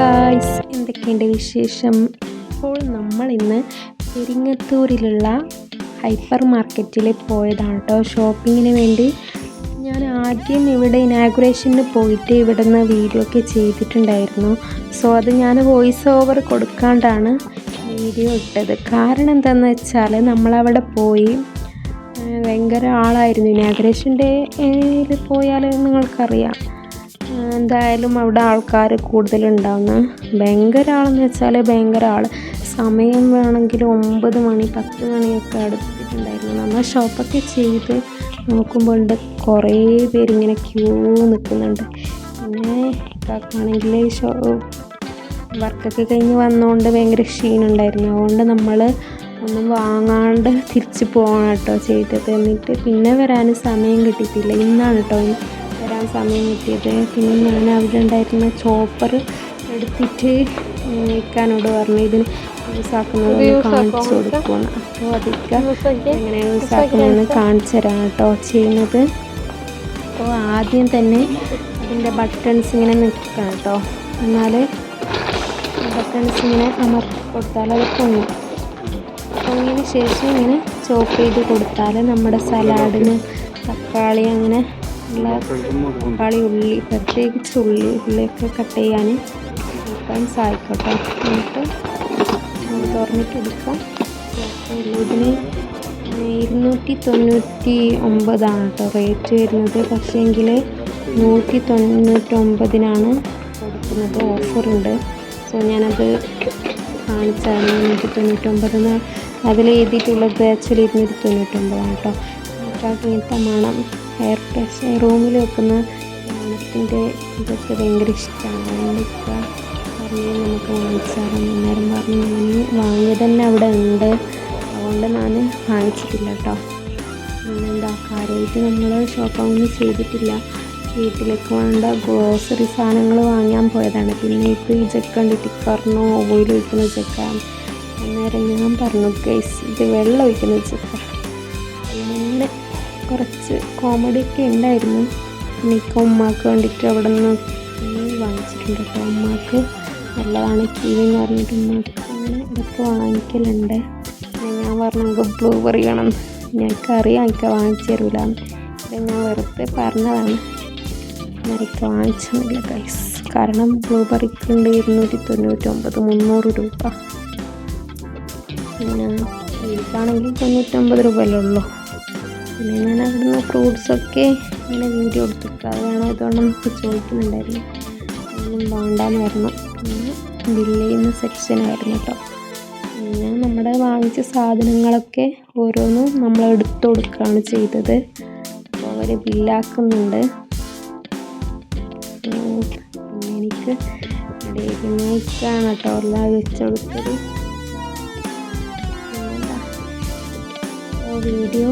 Guys, എന്തൊക്കെയുണ്ട് വിശേഷം? ഇപ്പോൾ നമ്മൾ ഇന്ന് പെരിങ്ങത്തൂരിലുള്ള ഹൈപ്പർ മാർക്കറ്റിൽ പോയതാണ് കേട്ടോ ഷോപ്പിങ്ങിന് വേണ്ടി. ഞാൻ ആദ്യം ഇവിടെ ഇനാഗുറേഷന് പോയിട്ട് ഇവിടെ നിന്ന് വീഡിയോ ഒക്കെ ചെയ്തിട്ടുണ്ടായിരുന്നു. സോ അത് ഞാൻ വോയിസ് ഓവർ കൊടുക്കാണ്ടാണ് വീഡിയോ ഇട്ടത്. കാരണം എന്താണെന്ന് വെച്ചാൽ നമ്മളവിടെ പോയി ഭയങ്കര ആളായിരുന്നു. ഇനാഗുറേഷൻ്റെ പോയാൽ നിങ്ങൾക്കറിയാം എന്തായാലും അവിടെ ആൾക്കാർ കൂടുതലുണ്ടാവുന്ന ഭയങ്കര ആളെന്ന് വെച്ചാൽ ഭയങ്കര ആൾ. സമയം വേണമെങ്കിൽ 9 മണി 10 മണിയൊക്കെ അടുത്തിട്ടുണ്ടായിരുന്നു. നമ്മൾ ഷോപ്പൊക്കെ ചെയ്ത് നോക്കുമ്പോൾ ഉണ്ട് കുറേ പേരിങ്ങനെ ക്യൂ നിൽക്കുന്നുണ്ട്. പിന്നെ ഇതാക്കുകയാണെങ്കിൽ വർക്കൊക്കെ കഴിഞ്ഞ് വന്നുകൊണ്ട് ഭയങ്കര ക്ഷീണമുണ്ടായിരുന്നു. അതുകൊണ്ട് നമ്മൾ ഒന്നും വാങ്ങാണ്ട് തിരിച്ച് പോകണം കേട്ടോ ചെയ്തത്. എന്നിട്ട് പിന്നെ വരാൻ സമയം കിട്ടിയിട്ടില്ല. ഇന്നാണ് കേട്ടോ വരാൻ സമയം കിട്ടിയത്. പിന്നെ ഞാൻ അവിടെ ഉണ്ടായിരുന്ന ചോപ്പർ എടുത്തിട്ട് ഇക്കാനോട് പറഞ്ഞു ഇതിന് യൂസ് ആക്കുന്നത് കാണിച്ചു കൊടുക്കണം. അപ്പോൾ അതൊക്കെ എങ്ങനെ യൂസ് ആക്കുന്നതെന്ന് കാണിച്ചു തരാം കേട്ടോ ചെയ്യുന്നത്. അപ്പോൾ ആദ്യം തന്നെ അതിൻ്റെ ബട്ടൺസ് ഇങ്ങനെ നിൽക്കണം കേട്ടോ. എന്നാൽ ബട്ടൺസ് ഇങ്ങനെ അമർത്തി കൊടുത്താൽ അത് പൊങ്ങും. പൊങ്ങിയതിന് ശേഷം ഇങ്ങനെ ചോപ്പ് ചെയ്ത് കൊടുത്താൽ നമ്മുടെ സലാഡിന് തക്കാളി അങ്ങനെ ഉള്ള തക്കാളി ഉള്ളി പ്രത്യേകിച്ച് ഉള്ളിയൊക്കെ കട്ട് ചെയ്യാൻ സഹായിക്കട്ടോ. എന്നിട്ട് തുറന്നിട്ട് എടുക്കാം. ഇതിന് 299 കേട്ടോ റേറ്റ് വരുന്നത്. പക്ഷേ എങ്കിൽ 199 കൊടുക്കുന്നത്. ഓഫറുണ്ട്. സോ ഞാനത് കാണിച്ചാൽ 199 അതിൽ എഴുതിയിട്ടുള്ളത് ആക്ച്വലി 299 കേട്ടോ. ഇങ്ങനത്തെ മണം ഹെയർ പ്രഷർ റൂമിൽ വെക്കുന്ന മണത്തിൻ്റെ ഇതൊക്കെ ഭയങ്കര ഇഷ്ടമാണ്. അതുകൊണ്ടൊക്കെ പറഞ്ഞ് നമുക്ക് വാങ്ങിച്ചാലും അന്നേരം പറഞ്ഞ് ഞാൻ വാങ്ങിയത് തന്നെ അവിടെ ഉണ്ട്. അതുകൊണ്ട് ഞാൻ വാങ്ങിച്ചിട്ടില്ല കേട്ടോ. പിന്നെന്താ കാര്യമായിട്ട് നമ്മൾ ഷോപ്പൊന്നും ചെയ്തിട്ടില്ല. വീട്ടിലേക്ക് വേണ്ട ഗ്രോസറി സാധനങ്ങൾ വാങ്ങാൻ പോയതാണ്. പിന്നെ ഇപ്പോൾ ഈ ജക്ക് കണ്ടിട്ട് പറഞ്ഞു ഓയിൽ ഒഴിക്കുന്ന ജക്ക. അന്നേരം ഞാൻ പറഞ്ഞു ഗൈസ് ഇത് വെള്ളം ഒഴിക്കുന്ന ജക്ക. അങ്ങനെ കുറച്ച് കോമഡിയൊക്കെ ഉണ്ടായിരുന്നു. എനിക്ക് ഉമ്മാക്ക് വേണ്ടിയിട്ട് അവിടെ നിന്ന് വാങ്ങിച്ചിട്ടുണ്ട് കേട്ടോ. ഉമ്മാക്ക് നല്ലതാണ് കീവി എന്ന് പറഞ്ഞിട്ട് ഉമ്മാക്ക് അങ്ങനെ ഇതൊക്കെ വാങ്ങിക്കലുണ്ട്. ഞാൻ പറഞ്ഞു നമുക്ക് ബ്ലൂബെറി വേണം. ഞങ്ങൾക്കറിയാം എനിക്ക് വാങ്ങിച്ചു തരൂലെന്ന്. ഞാൻ വെറുതെ പറഞ്ഞതാണ്. എനിക്ക് വാങ്ങിച്ചൊന്നുമില്ല ഗൈസ്. കാരണം ബ്ലൂബെറിക്ക് ഉണ്ട് 299 300 രൂപ. പിന്നെ എനിക്കാണെങ്കിൽ 99 രൂപയല്ലേ ഉള്ളൂ. പിന്നെ ഞാൻ അവിടുന്ന് ഫ്രൂട്ട്സൊക്കെ ഇങ്ങനെ വീഡിയോ എടുത്തിട്ട് അത് വേണം ഇതുകൊണ്ട് നമുക്ക് ചോദിക്കുന്നുണ്ടായിരുന്നു. ഒന്നും വേണ്ടാന്നായിരുന്നു. പിന്നെ ബില്ല് ചെയ്യുന്ന സെക്ഷനായിരുന്നു കേട്ടോ. പിന്നെ നമ്മുടെ വാങ്ങിച്ച സാധനങ്ങളൊക്കെ ഓരോന്നും നമ്മൾ എടുത്തു കൊടുക്കുകയാണ് ചെയ്തത്. അപ്പോൾ അവർ ബില്ലാക്കുന്നുണ്ട്. പിന്നെ എനിക്ക് ഇടയിലേക്കാണ് കേട്ടോ എല്ലാം വെച്ചെടുത്തത്. വീഡിയോ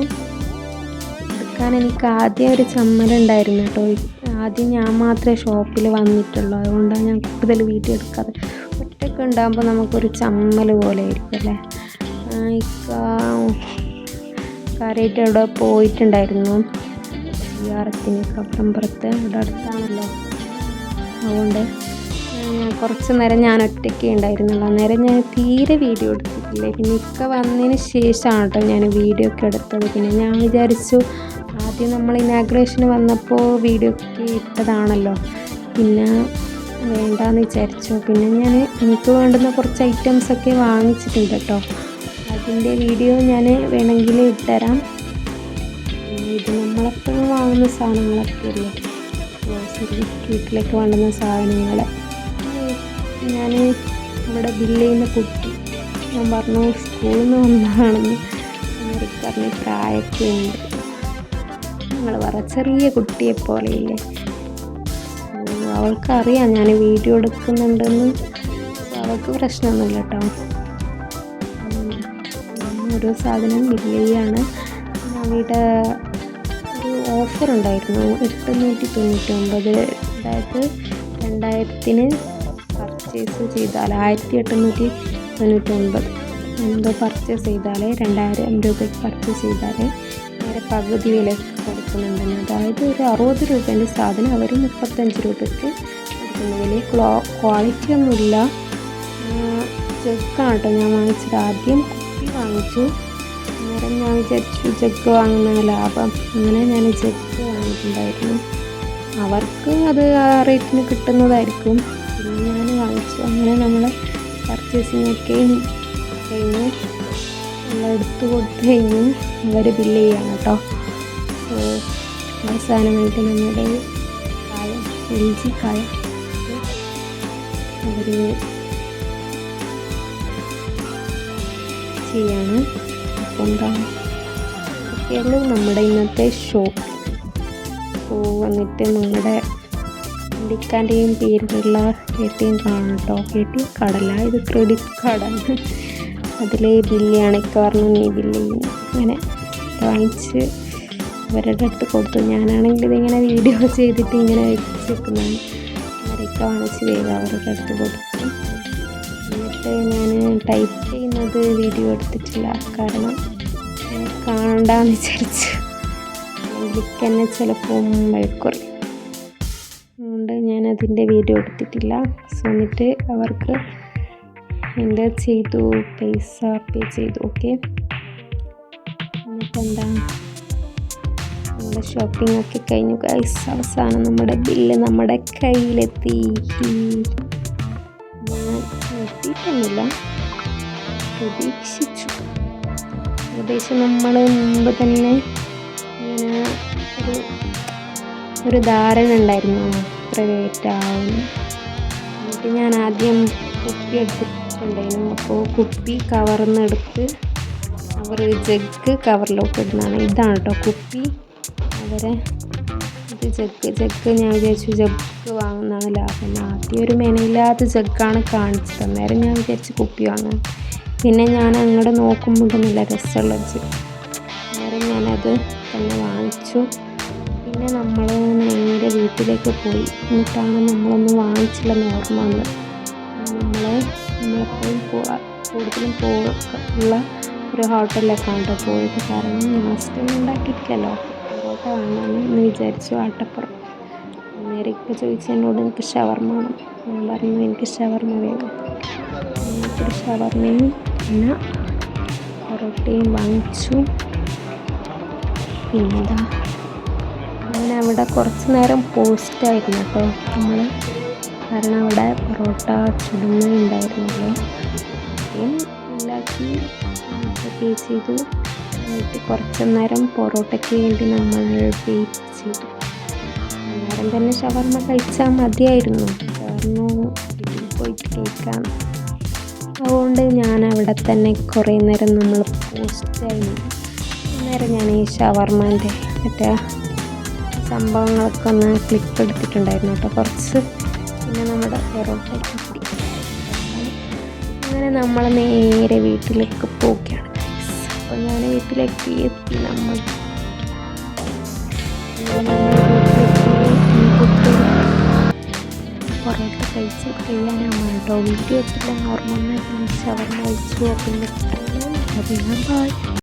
എടുക്കാൻ എനിക്ക് ആദ്യം ഒരു ചമ്മലുണ്ടായിരുന്നു കേട്ടോ. ആദ്യം ഞാൻ മാത്രമേ ഷോപ്പിൽ വന്നിട്ടുള്ളൂ. അതുകൊണ്ടാണ് ഞാൻ കൂടുതൽ വീഡിയോ എടുക്കാതെ. ഒറ്റയ്ക്ക് ഉണ്ടാകുമ്പോൾ നമുക്കൊരു ചമ്മൽ പോലെ ആയിരിക്കും അല്ലേ. കാര്യമായിട്ട് അവിടെ പോയിട്ടുണ്ടായിരുന്നു സിയാറത്തിന് കബ്രംപുറത്ത്. അവിടെ അടുത്താണല്ലോ. അതുകൊണ്ട് ഞാൻ കുറച്ച് നേരം ഞാൻ ഒറ്റയ്ക്ക് ഉണ്ടായിരുന്നുള്ളൂ. അന്നേരം ഞാൻ തീരെ വീഡിയോ എടുത്തിട്ടില്ല. പിന്നെ ഇക്ക വന്നതിന് ശേഷമാണ് കേട്ടോ ഞാൻ വീഡിയോ ഒക്കെ എടുത്തത്. പിന്നെ ഞാൻ വിചാരിച്ചു ആദ്യം നമ്മൾ ഇനാഗുറേഷന് വന്നപ്പോൾ വീഡിയോ ഒക്കെ ഇട്ടതാണല്ലോ, പിന്നെ വേണ്ടാന്ന് വിചാരിച്ചു. പിന്നെ ഞാൻ എനിക്ക് വേണ്ടുന്ന കുറച്ച് ഐറ്റംസൊക്കെ വാങ്ങിച്ചിട്ടുണ്ട് കേട്ടോ. അതിൻ്റെ വീഡിയോ ഞാൻ വേണമെങ്കിൽ ഇട്ടുതരാം. ഇത് നമ്മളെപ്പോഴും വാങ്ങുന്ന സാധനങ്ങളൊക്കെ അല്ലേ, ഗ്രോസറി വീട്ടിലേക്ക് വേണ്ടുന്ന സാധനങ്ങൾ. ഞാൻ ഇവിടെ ബില്ല് ചെയ്യുന്ന കുട്ടി ഞാൻ പറഞ്ഞു സ്കൂളിൽ നിന്ന് വന്നതാണെന്ന്. എനിക്ക് പറഞ്ഞ് പ്രായമൊക്കെ ഉണ്ട്. ഞങ്ങൾ പറ ചെറിയ കുട്ടിയെ പോലെയില്ലേ. അവൾക്കറിയാം ഞാൻ വീഡിയോ എടുക്കുന്നുണ്ടെന്ന്. അവൾക്ക് പ്രശ്നമൊന്നുമില്ല കേട്ടോ. ഓരോ സാധനം ബില്ല് ചെയ്യാണ്. അവിടെ ഒരു ഓഫർ ഉണ്ടായിരുന്നു 899. അതായത് 2000-ന് പർച്ചേസ് ചെയ്താൽ 1899 എന്തോ പർച്ചേസ് ചെയ്താൽ 2000 രൂപയ്ക്ക് പർച്ചേസ് ചെയ്താൽ നേരെ പകുതി വില കൊടുക്കുന്നുണ്ടെന്ന്. അതായത് ഒരു 60 രൂപേൻ്റെ സാധനം അവർ 35 രൂപയ്ക്ക് കൊടുക്കുന്ന വില ക്വാളിറ്റി ഒന്നുമില്ല. ജഗ്ഗാണ് കേട്ടോ ഞാൻ വാങ്ങിച്ചത്. ആദ്യം കുപ്പി വാങ്ങിച്ചു. അന്നേരം ഞാൻ വിചാരിച്ചു ജഗ്ഗ് വാങ്ങുന്ന ലാഭം, അങ്ങനെ ഞാൻ ജഗ്ഗ് വാങ്ങിയിട്ടുണ്ടായിരുന്നു. അവർക്ക് അത് ആ റേറ്റിന് കിട്ടുന്നതായിരിക്കും. പിന്നെ ഞാൻ വാങ്ങിച്ചു. അങ്ങനെ നമ്മൾ പർച്ചേസിങ് ഒക്കെ കഴിഞ്ഞ് എല്ലാം എടുത്തു കൊടുത്തു കഴിഞ്ഞ് അവർ ബില്ല് ചെയ്യാണ് കേട്ടോ. അവസാനമായിട്ട് നമ്മുടെ കായം, LG കായം അവർ ചെയ്യാണ്. അപ്പോൾ എന്താണ് ഒക്കെയുള്ളൂ നമ്മുടെ ഇന്നത്തെ ഷോ. വന്നിട്ട് നിങ്ങളുടെ ഇക്കാൻ്റെയും പേരിലുള്ള ATM കാണാം കേട്ടോ. ATM കാർഡല്ല, ഇത് ക്രെഡിറ്റ് കാർഡാണ്. അതിൽ ബില്ലാണ്. ഇക്ക പറഞ്ഞു നീ ബില്ല് ചെയ്യുന്നു. അങ്ങനെ വാങ്ങിച്ച് അവരുടെ അടുത്ത് കൊടുത്തു. ഞാനാണെങ്കിൽ ഇതിങ്ങനെ വീഡിയോ ചെയ്തിട്ട് ഇങ്ങനെ വെച്ചേക്കുന്നതാണ്. അവരൊക്കെ വാങ്ങിച്ച് വേഗം അവരുടെ അടുത്ത് കൊടുത്തു. എന്നിട്ട് ഞാൻ ടൈപ്പ് ചെയ്യുന്നത് വീഡിയോ എടുത്തിട്ടില്ല, കാരണം കാണണ്ടെന്ന് വിചാരിച്ചു. എനിക്ക് തന്നെ ചിലപ്പോൾ വഴക്കുറയും, അതുകൊണ്ട് ഞാനതിൻ്റെ വീഡിയോ എടുത്തിട്ടില്ല. സോ എന്നിട്ട് അവർക്ക് എൻ്റെ ചെയ്തു, പൈസ പേ ചെയ്തു. ഓക്കെ, എന്നിട്ടെന്താ നമ്മുടെ ഷോപ്പിംഗ് ഒക്കെ കഴിഞ്ഞു ഗൈസ്. അവസാനം നമ്മുടെ ബില്ല് നമ്മുടെ കയ്യിലെത്തി. ഞാൻ എത്തിയിട്ടൊന്നുമില്ല, പ്രതീക്ഷിച്ചു. ഏകദേശം നമ്മൾ മുമ്പ് തന്നെ ഇങ്ങനെ ഒരു ധാരണ ഉണ്ടായിരുന്നു എത്ര റേറ്റ് ആവുന്നു. എന്നിട്ട് ഞാൻ ആദ്യം കുപ്പി എടുത്തിട്ടുണ്ടായിരുന്നു. അപ്പോൾ കുപ്പി കവറിൽ നിന്ന് എടുത്ത് അവർ ജഗ്ഗ് കവറിലോട്ട് ഇടുന്നതാണ്. ഇതാണ് കേട്ടോ കുപ്പി. അവരെ ഇത് ജഗ്ഗ് ഞാൻ വിചാരിച്ചു ജഗ്ഗ് വാങ്ങുന്നതാണ് ലാഭം. ആദ്യം ഒരു മെനയില്ലാത്ത ജഗ്ഗാണ് കാണിച്ചത്. അന്നേരം ഞാൻ വിചാരിച്ചു കുപ്പി വാങ്ങാൻ. പിന്നെ ഞാൻ അങ്ങോട്ട് നോക്കുമ്പോൾ നല്ല രസമുള്ള ജഗ്ഗ്, അന്നേരം ഞാനത് തന്നെ വാങ്ങിച്ചു. പിന്നെ നമ്മൾ നേരെ വീട്ടിലേക്ക് പോയി. എന്നിട്ടാണ് നമ്മളൊന്നും വാങ്ങിച്ചില്ലെന്ന് ഓർമ്മ വന്നത്. നമ്മളെപ്പോഴും കൂടുതലും ഉള്ള ഒരു ഹോട്ടലിലേക്കാണ് കേട്ടോ പോയത്. കാരണം നാസ്റ്റൊന്നും ഉണ്ടാക്കിയിട്ടില്ലല്ലോ, പൊറോട്ട വാങ്ങാമെന്ന് വിചാരിച്ചു. ആട്ടപ്പുറം. അന്നേരം ഇപ്പോൾ ചോദിച്ചു എന്നോട് എനിക്ക് ഷവർമ്മ വേണം. ഞാൻ പറഞ്ഞു എനിക്ക് ഷവർമ്മ വേണം. എനിക്കൊരു ഷവർമ്മയും പിന്നെ പൊറോട്ടയും വാങ്ങിച്ചു. പിന്നെന്താ, അങ്ങനെ അവിടെ കുറച്ച് നേരം പോസ്റ്റായിരുന്നു കേട്ടോ നമ്മൾ, കാരണം അവിടെ പൊറോട്ട ചുടുന്നുണ്ടായിരുന്നല്ലോ. ഉണ്ടാക്കി പേ ചെയ്തു. എന്നിട്ട് കുറച്ച് നേരം പൊറോട്ടയ്ക്ക് വേണ്ടി നമ്മൾ വെയിറ്റ് ചെയ്തു. അന്നേരം തന്നെ ഷവർമ്മ കഴിച്ചാൽ മതിയായിരുന്നു, കാരണം വീട്ടിൽ പോയിട്ട് കഴിക്കാം. അതുകൊണ്ട് ഞാൻ അവിടെ തന്നെ കുറേ നേരം നമ്മൾ പോസ്റ്റായി. അന്നേരം ഞാൻ ഈ ഷവർമ്മേൻ്റെ മറ്റേ സംഭവങ്ങളൊക്കെ ഒന്ന് ക്ലിപ്പ് എടുത്തിട്ടുണ്ടായിരുന്നു കേട്ടോ കുറച്ച്. പിന്നെ നമ്മുടെ പൊറോട്ട കിട്ടി. അങ്ങനെ നമ്മൾ നേരെ വീട്ടിലേക്ക് പോവുകയാണ്. അപ്പോൾ ഞാൻ വീട്ടിലേക്ക് എത്തി. നമ്മൾ പൊറോട്ട കഴിച്ച് കഴിയാനാണ് കേട്ടോ വീഡിയോ എടുത്തില്ല. നോർമൽ ഷവർമ്മ കഴിച്ചു. പിന്നെ ബൈ.